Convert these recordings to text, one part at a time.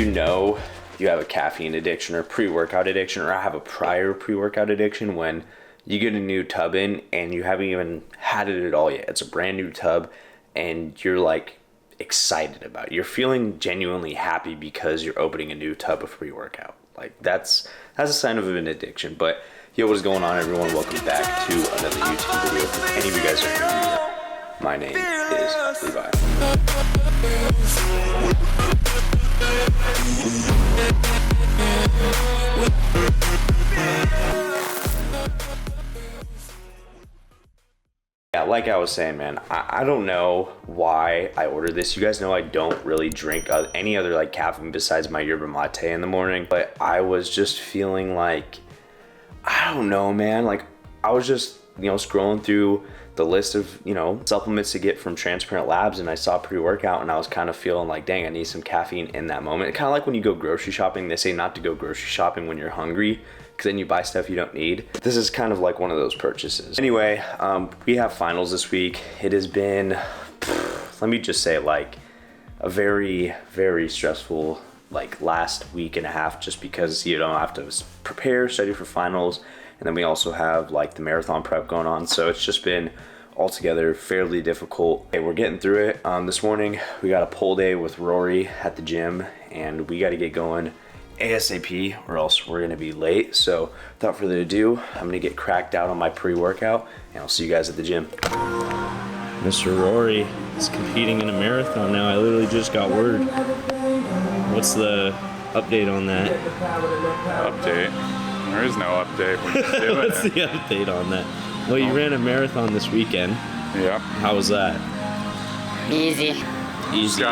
you know you have a caffeine addiction or pre-workout addiction, or have a prior pre-workout addiction when you get a new tub in and you haven't even had it at all yet. It's a brand new tub and you're like excited about it. You're feeling genuinely happy because you're opening a new tub of pre-workout. Like that's a sign of an addiction. But yo, what is going on, everyone? Welcome back to another YouTube video. If any of you guys are new here, my name is Levi. Yeah, like I was saying, man, I don't know why I ordered this. You guys know I don't really drink any other like caffeine besides my yerba mate in the morning, but I was just feeling like, I don't know, man, like I was just, scrolling through the list of, supplements to get from Transparent Labs, and I saw pre-workout and I was kind of feeling like, dang, I need some caffeine in that moment. Kind of like when you go grocery shopping, they say not to go grocery shopping when you're hungry, because then you buy stuff you don't need. This is kind of like one of those purchases. Anyway, we have finals this week. It has been, let me just say, like a very, very stressful last week and a half, just because you don't have to prepare, study for finals. And then we also have the marathon prep going on. So it's just been altogether fairly difficult. Hey, we're getting through it. This morning we got a pole day with Rory at the gym, and we got to get going ASAP or else we're gonna be late. So without further ado, I'm gonna get cracked out on my pre-workout, and I'll see you guys at the gym. Mr. Rory is competing in a marathon now. I literally just got word. What's the update on that? Update? There is no update. We're just doing What's the update on that? Well, you ran a marathon this weekend. Yeah. How was that? Easy. Easy.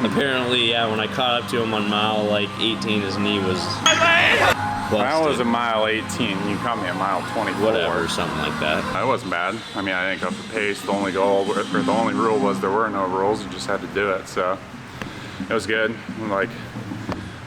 Apparently, yeah, when I caught up to him on mile 18, his knee was busted. Mile was a mile 18. You caught me at mile 24. Whatever, something like that. That wasn't bad. I mean, I think of the pace, the only goal, or the only rule was there were no rules. You just had to do it. So it was good. Like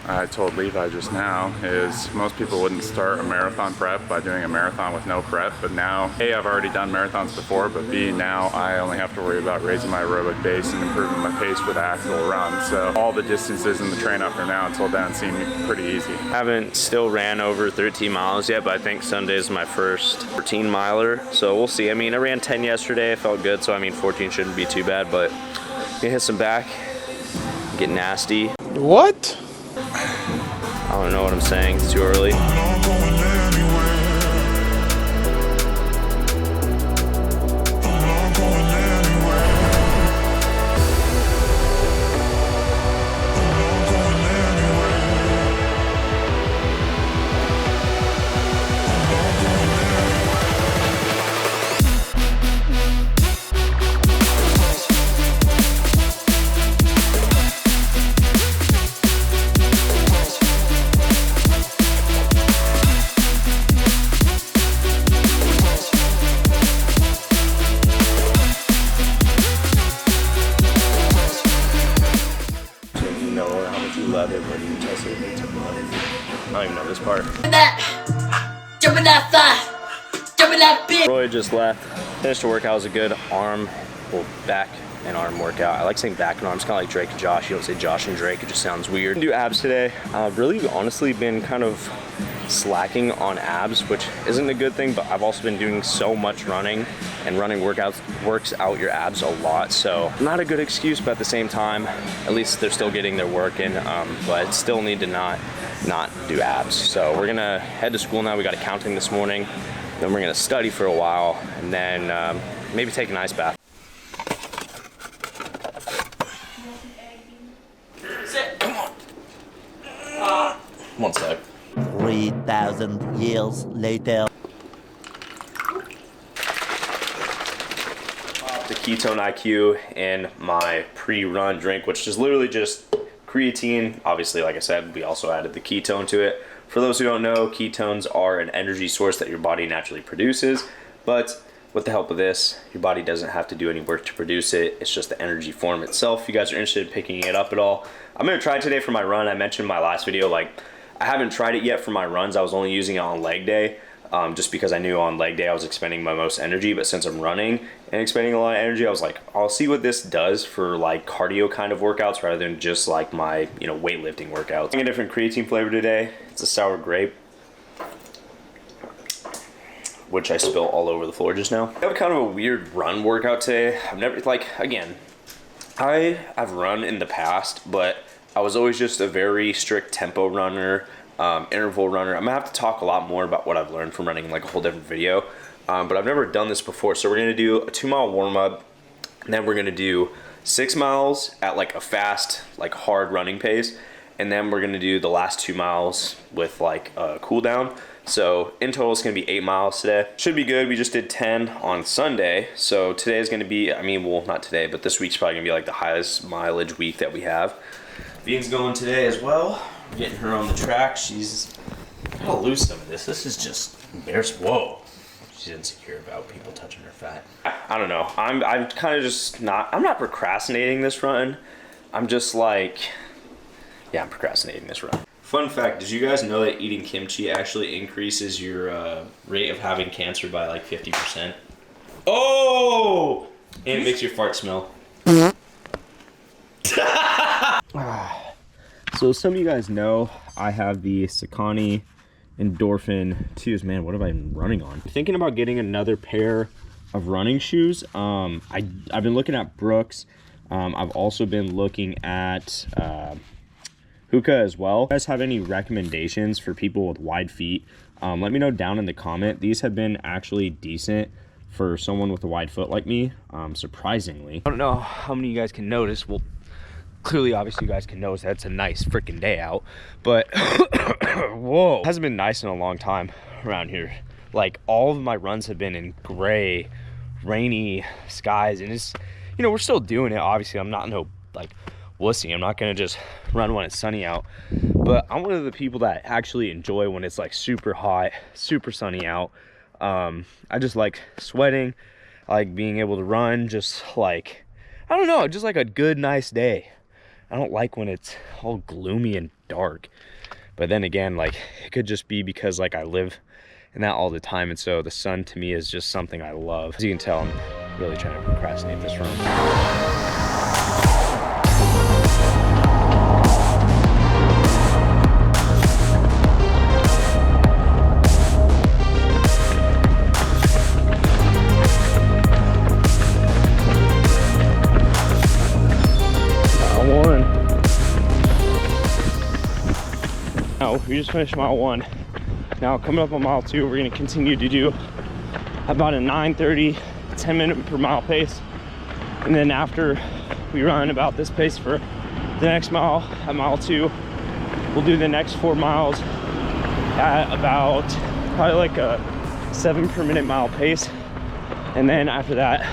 I told Levi just now, is most people wouldn't start a marathon prep by doing a marathon with no prep, but now, A, I've already done marathons before, but B, now I only have to worry about raising my aerobic base and improving my pace for the actual run. So all the distances in the train up from now until then seem pretty easy. Haven't still ran over 13 miles yet, but I think Sunday's my first 14 miler, so we'll see. I mean, I ran 10 yesterday, I felt good, so I mean 14 shouldn't be too bad, but I'm gonna hit some back, get nasty. What? I don't know what I'm saying, it's too early. I don't even know this part. Jumping that thigh. Jumping that bitch. Roy just left. Finished the workout. It was a good back and arm workout. I like saying back and arms, kind of like Drake and Josh. You don't say Josh and Drake, it just sounds weird. Do abs today. I've really honestly been kind of slacking on abs, which isn't a good thing, but I've also been doing so much running, and running workouts works out your abs a lot. So not a good excuse, but at the same time, at least they're still getting their work in, but still need to not do abs. So we're gonna head to school now. We got accounting this morning, then we're gonna study for a while, and then maybe take an ice bath. Sit. Come on. One sec. 3,000 years later. The ketone IQ in my pre-run drink, which is literally just creatine. Obviously, like I said, we also added the ketone to it. For those who don't know, ketones are an energy source that your body naturally produces, but with the help of this, your body doesn't have to do any work to produce it. It's just the energy form itself. If you guys are interested in picking it up at all, I'm gonna try it today for my run. I mentioned in my last video, I haven't tried it yet for my runs. I was only using it on leg day. just because I knew on leg day I was expending my most energy. But since I'm running and expending a lot of energy, I was like, I'll see what this does for like cardio kind of workouts rather than just like my, you know, weightlifting workouts. I'm a different creatine flavor today. It's a sour grape, which I spilled all over the floor just now. I have kind of a weird run workout today. I've never, like, again, I've run in the past, but I was always just a very strict tempo runner, interval runner. I'm gonna have to talk a lot more about what I've learned from running in like a whole different video, but I've never done this before. So we're gonna do a 2-mile warm-up, and then we're gonna do 6 miles at like a fast, like hard running pace, and then we're gonna do the last 2 miles with like a cool down. So in total it's gonna be 8 miles today. Should be good. We just did 10 on Sunday, so today is gonna be, I mean, well, not today, but this week's probably gonna be like the highest mileage week that we have. Bean's going today as well. We're getting her on the track. She's, I gotta lose some of this. This is just embarrassing. Whoa. She's insecure about people touching her fat. I don't know. I'm kind of just not, I'm not procrastinating this run. I'm just like, yeah, I'm procrastinating this run. Fun fact, did you guys know that eating kimchi actually increases your rate of having cancer by like 50%? Oh! And it makes your fart smell. So some of you guys know I have the Saucony Endorphin 2s. Man, what have I been running on? Thinking about getting another pair of running shoes. I've been looking at Brooks. I've also been looking at Hoka as well. If you guys have any recommendations for people with wide feet, let me know down in the comment. These have been actually decent for someone with a wide foot like me, surprisingly. I don't know how many of you guys can notice. Well, clearly, obviously, you guys can notice that it's a nice freaking day out, but whoa, it hasn't been nice in a long time around here. Like, all of my runs have been in gray, rainy skies, and it's, you know, we're still doing it. Obviously, I'm not no like wussy. I'm not gonna just run when it's sunny out, but I'm one of the people that actually enjoy when it's like super hot, super sunny out. I just like sweating. I like being able to run, just like, I don't know, just like a good, nice day. I don't like when it's all gloomy and dark. But then again, like, it could just be because like I live in that all the time, and so the sun to me is just something I love. As you can tell, I'm really trying to procrastinate this run. We just finished mile 1. Now coming up on mile 2, we're gonna continue to do about a 9:30, 10-minute per mile pace. And then after we run about this pace for the next mile, at mile 2, we'll do the next 4 miles at about probably like a 7 per minute mile pace. And then after that,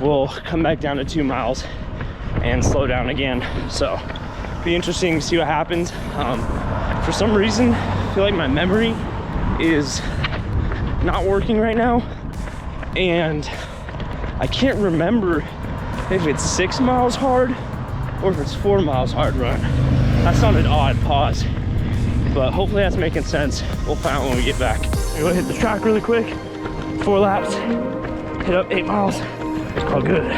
we'll come back down to 2 miles and slow down again. So be interesting to see what happens. For some reason, I feel like my memory is not working right now, and I can't remember if it's 6 miles hard or if it's 4 miles hard run. That sounded odd, pause, but hopefully that's making sense. We'll find out when we get back. I'm gonna hit the track really quick, 4 laps, hit up 8 miles, all good.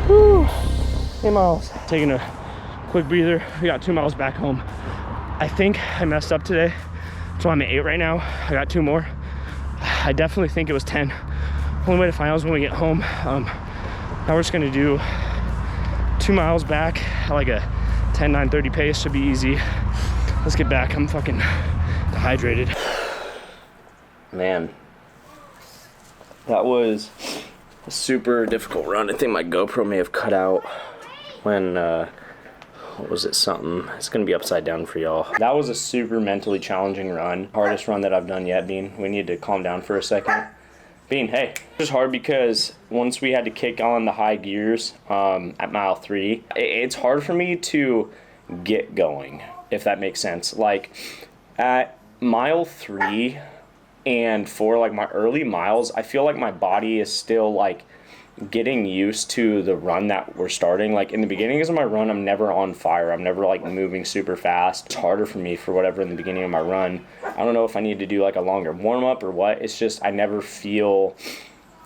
Whew. 8 miles. Taking a quick breather. We got 2 miles back home. I think I messed up today, so I'm at 8 right now. I got 2 more. I definitely think it was 10. Only way to find out is when we get home. Now we're just gonna do 2 miles back at like a 10, 9:30 pace. Should be easy. Let's get back. I'm fucking dehydrated. Man, that was a super difficult run. I think my GoPro may have cut out when, what was it, something? It's gonna be upside down for y'all. That was a super mentally challenging run. Hardest run that I've done yet, Bean. We need to calm down for a second. Bean, hey. It was hard because once we had to kick on the high gears at mile 3, it's hard for me to get going, if that makes sense. Like, at mile 3 and 4, like my early miles, I feel like my body is still like getting used to the run that we're starting. Like in the beginning of my run, I'm never on fire. I'm never like moving super fast. It's harder for me for whatever in the beginning of my run. I don't know if I need to do like a longer warm up or what. It's just I never feel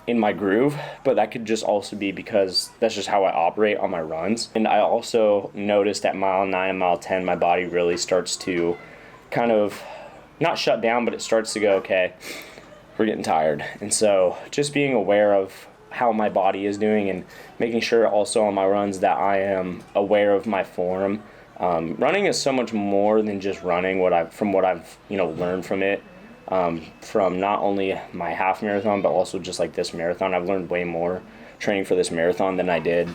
in my groove, but that could just also be because that's just how I operate on my runs. And I also noticed at mile 9 and mile 10, my body really starts to kind of not shut down, but it starts to go, okay, we're getting tired. And so just being aware of how my body is doing and making sure also on my runs that I am aware of my form. Running is so much more than just running. What I've learned from it. From not only my half marathon, but also just like this marathon. I've learned way more training for this marathon than I did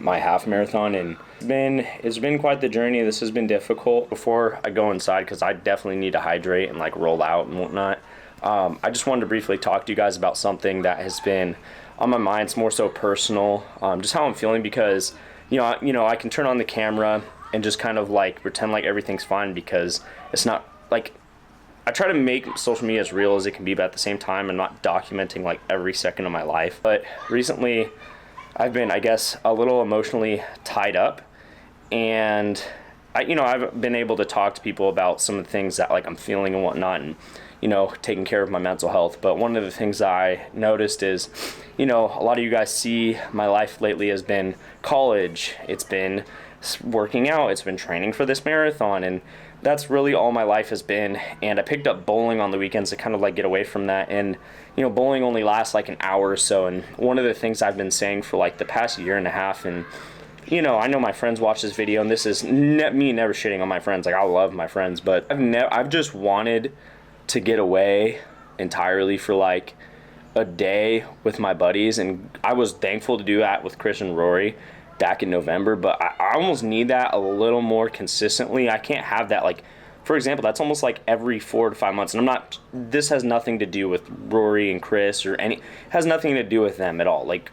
my half marathon, and it's been quite the journey. This has been difficult. Before I go inside, because I definitely need to hydrate and like roll out and whatnot, I just wanted to briefly talk to you guys about something that has been on my mind. It's more so personal, just how I'm feeling, because I can turn on the camera and just kind of like pretend like everything's fine, because it's not like, I try to make social media as real as it can be, but at the same time, I'm not documenting like every second of my life. But recently, I've been, I guess, a little emotionally tied up, and I've been able to talk to people about some of the things that like I'm feeling and whatnot, and taking care of my mental health. But one of the things I noticed is, a lot of you guys see my life lately has been college. It's been working out. It's been training for this marathon, and that's really all my life has been. And I picked up bowling on the weekends to kind of like get away from that. And, bowling only lasts like an hour or so. And one of the things I've been saying for like the past year and a half, and, I know my friends watch this video, and this is me never shitting on my friends. Like, I love my friends, but I've just wanted to get away entirely for like a day with my buddies. And I was thankful to do that with Chris and Rory back in November, but I almost need that a little more consistently. I can't have that, like, for example, that's almost like every 4 to 5 months. And this has nothing to do with Rory and Chris has nothing to do with them at all. Like,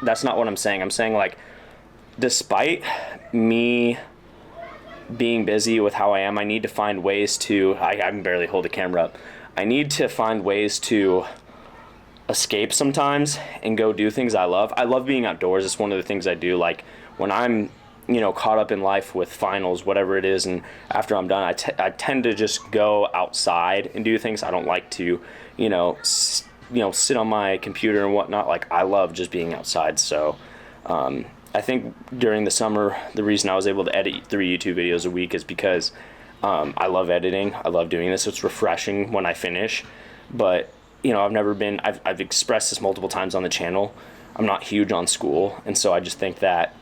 that's not what I'm saying. I'm saying, like, despite me being busy with how I am, I need to find ways to, I can barely hold the camera up. I need to find ways to escape sometimes and go do things I love. I love being outdoors. It's one of the things I do. Like when I'm, caught up in life with finals, whatever it is, and after I'm done, I tend to just go outside and do things. I don't like to, sit on my computer and whatnot. Like I love just being outside. So, I think during the summer, the reason I was able to edit 3 YouTube videos a week is because I love editing. I love doing this. It's refreshing when I finish. But, I've expressed this multiple times on the channel. I'm not huge on school. And so I just think that,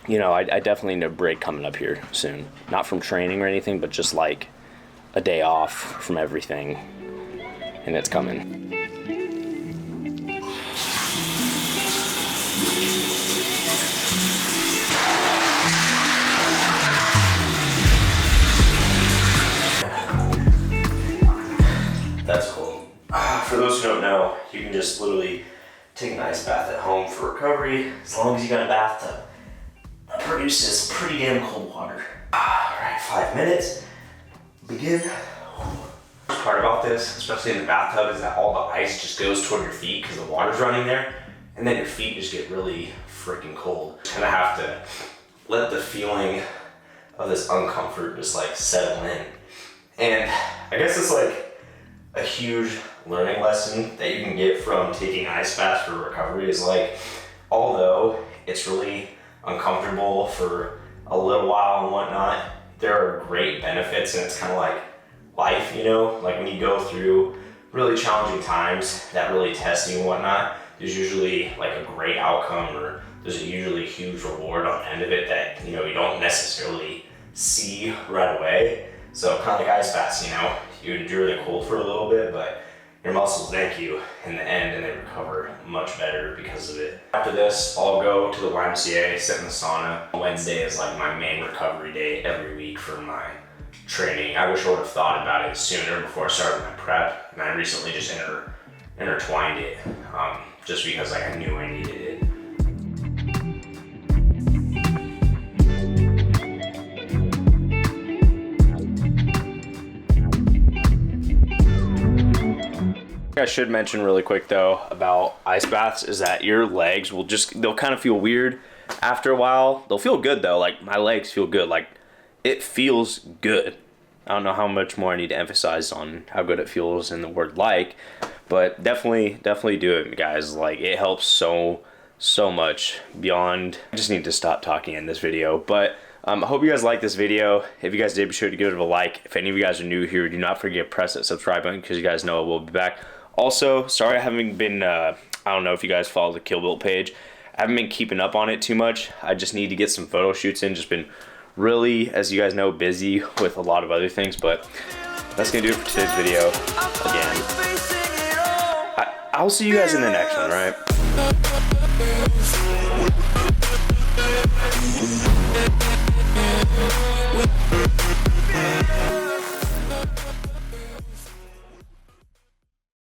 I definitely need a break coming up here soon. Not from training or anything, but just like a day off from everything. And it's coming. That's cool. For those who don't know, you can just literally take an ice bath at home for recovery, as long as you got a bathtub. That produces pretty damn cold water. Alright, 5 minutes. Begin. The part about this, especially in the bathtub, is that all the ice just goes toward your feet because the water's running there, and then your feet just get really freaking cold. Kind of have to let the feeling of this uncomfort just like settle in. And I guess it's like a huge learning lesson that you can get from taking ice baths for recovery is like, although it's really uncomfortable for a little while and whatnot, there are great benefits, and it's kind of like life, like when you go through really challenging times that really test you and whatnot, there's usually like a great outcome, or there's usually a huge reward on the end of it that, you don't necessarily see right away. So kind of like ice baths, you endure the cold for a little bit, but your muscles thank you in the end, and they recover much better because of it. After this, I'll go to the YMCA, sit in the sauna. Wednesday is like my main recovery day every week for my training. I wish I would have thought about it sooner before I started my prep, and I recently just intertwined it just because I knew I needed it. I should mention really quick though about ice baths is that your legs will they'll kind of feel weird after a while. They'll feel good though. Like my legs feel good. Like it feels good. I don't know how much more I need to emphasize on how good it feels in the word like, but definitely do it, guys. Like it helps so much beyond. I just need to stop talking in this video, but I hope you guys liked this video. If you guys did, be sure to give it a like. If any of you guys are new here, do not forget to press that subscribe button because you guys know I will be back. Also, sorry I haven't been, I don't know if you guys follow the KillBuillt page. I haven't been keeping up on it too much. I just need to get some photo shoots in. Just been really, as you guys know, busy with a lot of other things, but that's gonna do it for today's video. Again, I'll see you guys in the next one, right?